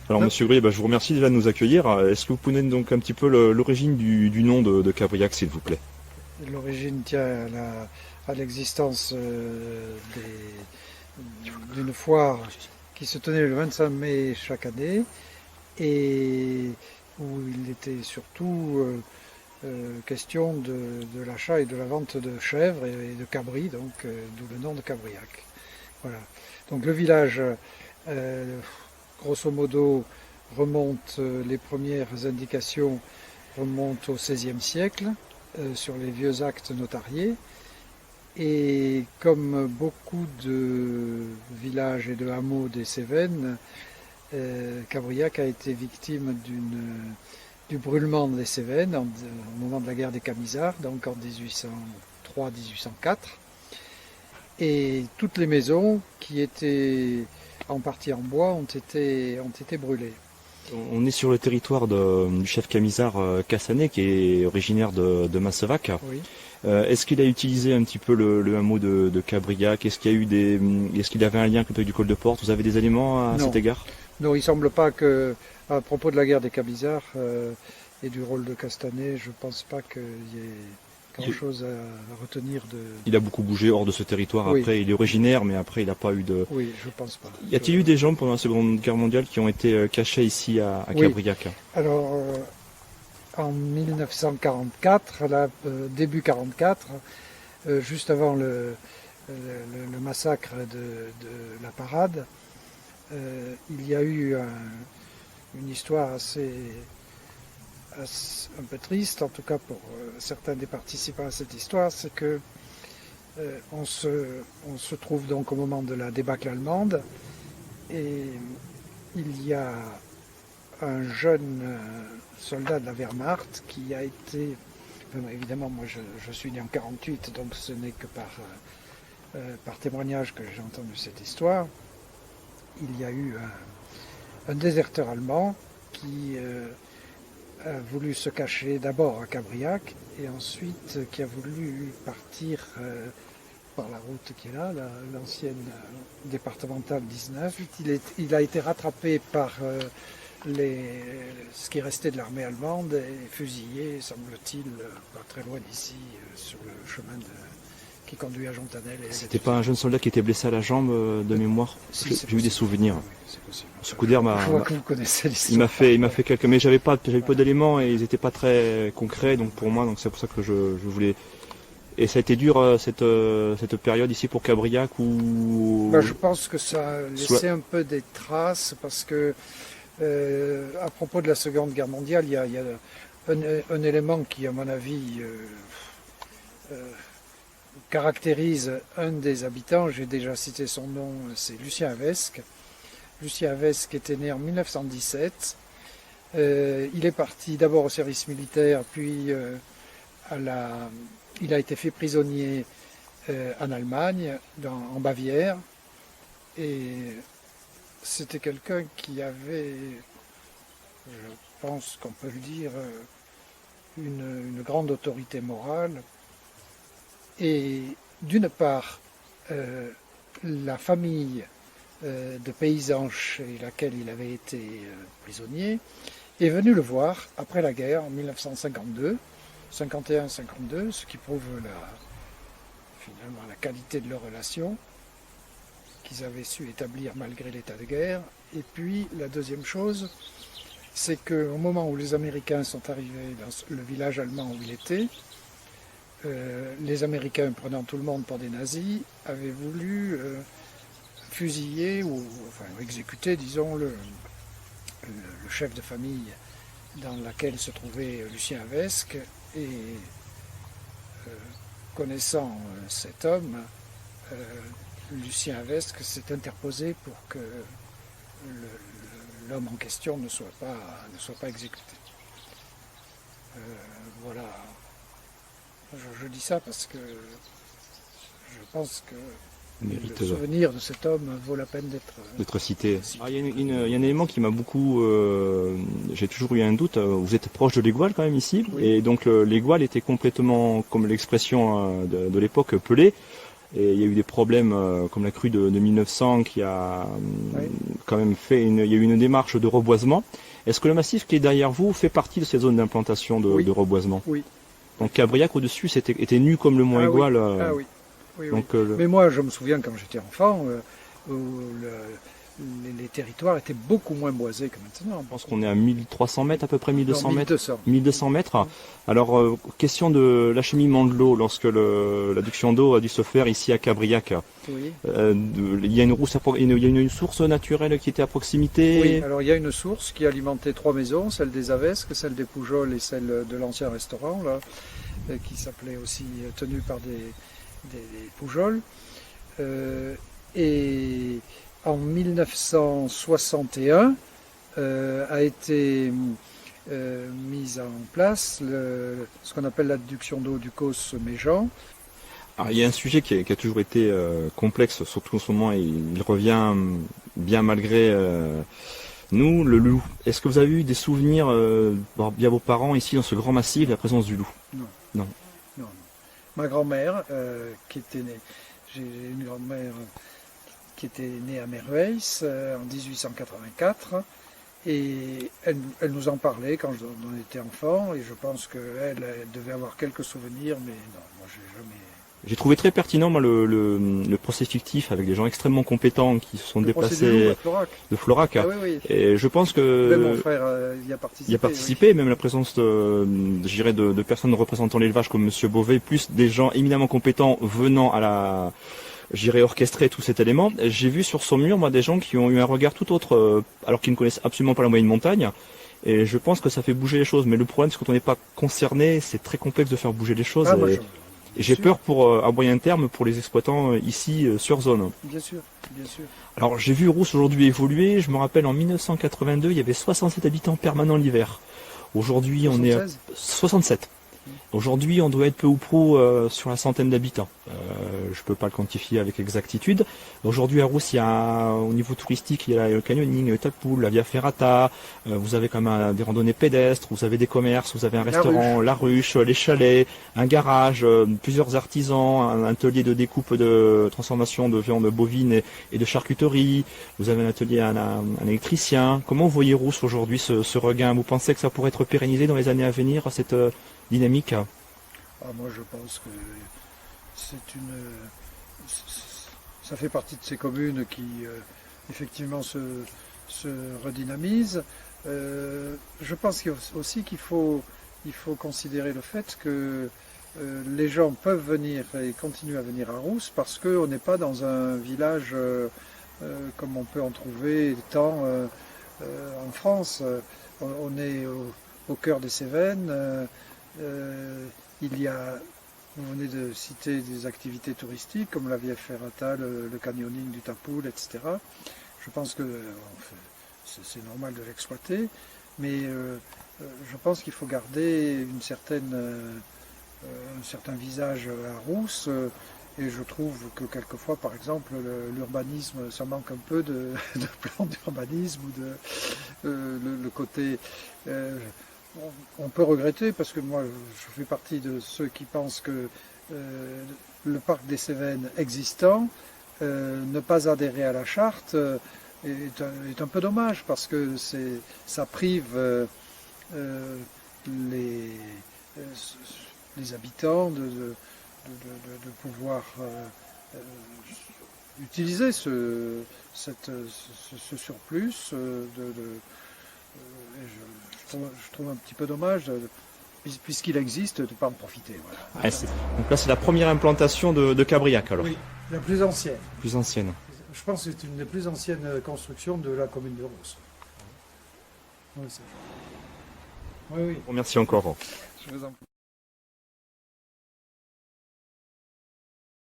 Alors Monsieur Gris, je vous remercie déjà de nous accueillir. Est-ce que vous pouvez donc un petit peu l'origine du nom de Cabriac, s'il vous plaît? L'origine tient à l'existence d'une foire qui se tenait le 25 mai chaque année et où il était surtout question de l'achat et de la vente de chèvres et de cabris, donc d'où le nom de Cabriac. Voilà. Donc le village, grosso modo, remonte, les premières indications remontent au XVIe siècle sur les vieux actes notariés. Et comme beaucoup de villages et de hameaux des Cévennes, Cabriac a été victime du brûlement des Cévennes au moment de la guerre des Camisards, donc en 1803-1804. Et toutes les maisons qui étaient en partie en bois ont été brûlées. On est sur le territoire du chef camisard Cassanet, qui est originaire de Massevac. Oui. Est-ce qu'il a utilisé un petit peu le hameau de Cabriac? Est-ce qu'il y avait un lien avec du col de Porte? Vous avez des éléments à cet égard? Non, il ne semble pas que, à propos de la guerre des Camisards et du rôle de Castanet, je ne pense pas qu'il y ait grand-chose à retenir de... Il a beaucoup bougé hors de ce territoire. Oui. Après, il est originaire, mais après, il n'a pas eu de... Oui, je ne pense pas. Y a-t-il eu des gens pendant la Seconde Guerre mondiale qui ont été cachés ici à Cabriac? Alors, en 1944, début 1944, juste avant le massacre de la parade, il y a eu une histoire un peu triste, en tout cas pour certains des participants à cette histoire, c'est que on se trouve donc au moment de la débâcle allemande et il y a un jeune soldat de la Wehrmacht qui a été, évidemment moi je suis né en 1948, donc ce n'est que par témoignage que j'ai entendu cette histoire. Il y a eu un déserteur allemand qui a voulu se cacher d'abord à Cabriac et ensuite qui a voulu partir par la route qui est là, l'ancienne départementale 19. Il a été rattrapé par ce qui restait de l'armée allemande et fusillé, semble-t-il, pas très loin d'ici, sur le chemin qui conduit à Jontanel. C'était pas un jeune soldat qui était blessé à la jambe de mémoire? Si, j'ai eu des souvenirs. Oui, c'est possible. Ce coup d'air Je vois que vous connaissez l'histoire. il m'a fait quelques, mais j'avais pas d'éléments et ils n'étaient pas très concrets, donc pour moi, donc c'est pour ça que je voulais. Et ça a été dur cette période ici pour Cabriac ou? Je pense que ça a laissé un peu des traces parce que à propos de la Seconde Guerre mondiale, il y a un élément qui, à mon avis, caractérise un des habitants. J'ai déjà cité son nom, c'est Lucien Havesque. Lucien Havesque était né en 1917. Il est parti d'abord au service militaire, puis il a été fait prisonnier en Allemagne, en Bavière. Et c'était quelqu'un qui avait, je pense qu'on peut le dire, une grande autorité morale. Et d'une part, la famille de paysans chez laquelle il avait été prisonnier est venue le voir après la guerre en 1952, 51-52, ce qui prouve finalement la qualité de leur relation qu'ils avaient su établir malgré l'état de guerre. Et puis la deuxième chose, c'est qu'au moment où les Américains sont arrivés dans le village allemand où il était, les Américains, prenant tout le monde pour des nazis, avaient voulu fusiller ou exécuter, disons, le chef de famille dans laquelle se trouvait Lucien Havesque. Et connaissant cet homme, Lucien Havesque s'est interposé pour que l'homme en question ne soit pas exécuté. Voilà. Je dis ça parce que je pense que le souvenir de cet homme vaut la peine d'être cité. Il y a un élément qui m'a beaucoup... j'ai toujours eu un doute. Vous êtes proche de l'Aigual quand même ici. Oui. Et donc l'Aigual était complètement, comme l'expression de l'époque, pelé. Et il y a eu des problèmes comme la crue de 1900 qui a quand même il y a eu une démarche de reboisement. Est-ce que le massif qui est derrière vous fait partie de ces zones d'implantation de reboisement? Oui. Donc Cabriac au-dessus était nu comme le Mont Aigoual. Ah oui. Oui, donc, Mais moi je me souviens quand j'étais enfant, les territoires étaient beaucoup moins boisés que maintenant. Je pense qu'on est à 1300 mètres à peu près, 1200 non, mètres. 1200. 1200 mètres. Alors, question de l'acheminement de l'eau, lorsque l'adduction d'eau a dû se faire ici à Cabriac. Oui. Il y a une source naturelle qui était à proximité. Oui, alors il y a une source qui alimentait 3 maisons, celle des Avesques, celle des Poujols et celle de l'ancien restaurant, là, qui s'appelait aussi, tenu par des Poujols. Et en 1961 a été mise en place ce qu'on appelle l'adduction d'eau du Causse Méjean. Alors, il y a un sujet qui a toujours été complexe, surtout en ce moment, et il revient bien malgré nous, le loup. Est-ce que vous avez eu des souvenirs via vos parents ici dans ce grand massif de la présence du loup? Non. Ma grand-mère, qui était née, j'ai une grand-mère qui était née à Merveilles en 1884, et elle nous en parlait quand on était enfant, et je pense qu'elle devait avoir quelques souvenirs, mais non, moi j'ai jamais... J'ai trouvé très pertinent moi, le procès fictif avec des gens extrêmement compétents qui se sont déplacés de Florac. Ah, oui. Et je pense que même mon frère y a participé. Il a participé, même la présence de personnes représentant l'élevage comme Monsieur Beauvais, plus des gens éminemment compétents venant à orchestrer tout cet élément. J'ai vu sur son mur, moi, des gens qui ont eu un regard tout autre, alors qu'ils ne connaissent absolument pas la moyenne montagne. Et je pense que ça fait bouger les choses. Mais le problème, c'est que quand on n'est pas concerné, c'est très complexe de faire bouger les choses. Et j'ai peur à moyen terme pour les exploitants ici sur zone. Bien sûr. Alors j'ai vu Rousse aujourd'hui évoluer. Je me rappelle en 1982, il y avait 67 habitants permanents l'hiver. Aujourd'hui, on est à 67. Aujourd'hui, on doit être peu ou prou sur la centaine d'habitants. Je peux pas le quantifier avec exactitude. Aujourd'hui, à Rousse, au niveau touristique, il y a le canyoning, le Tapoul, la Via Ferrata. Vous avez quand même des randonnées pédestres, vous avez des commerces, vous avez un restaurant, la ruche, les chalets, un garage, plusieurs artisans, un atelier de découpe de transformation de viande bovine et de charcuterie. Vous avez un atelier, un électricien. Comment vous voyez Rousse aujourd'hui, ce regain? Vous pensez que ça pourrait être pérennisé dans les années à venir, cette dynamique? Moi je pense que ça fait partie de ces communes qui effectivement se redynamisent. Je pense aussi qu'il faut considérer le fait que les gens peuvent venir et continuent à venir à Rousse parce qu'on n'est pas dans un village comme on peut en trouver tant en France. On est au cœur des Cévennes. Vous venez de citer des activités touristiques comme la Via Ferrata, le canyoning du Tapoul, etc. Je pense que c'est normal de l'exploiter, mais je pense qu'il faut garder un certain visage à Rousse, et je trouve que quelquefois, par exemple, l'urbanisme, ça manque un peu de plan d'urbanisme ou le côté... on peut regretter, parce que moi je fais partie de ceux qui pensent que le parc des Cévennes existant, ne pas adhérer à la charte est un peu dommage, parce que ça prive les habitants de pouvoir utiliser ce surplus. Je trouve un petit peu dommage, puisqu'il existe, de ne pas en profiter. Voilà. Donc là, c'est la première implantation de Cabriac, alors? Oui, la plus ancienne. Plus ancienne. Je pense que c'est une des plus anciennes constructions de la commune de Rousse. Oui. Merci encore. Je vous en prie.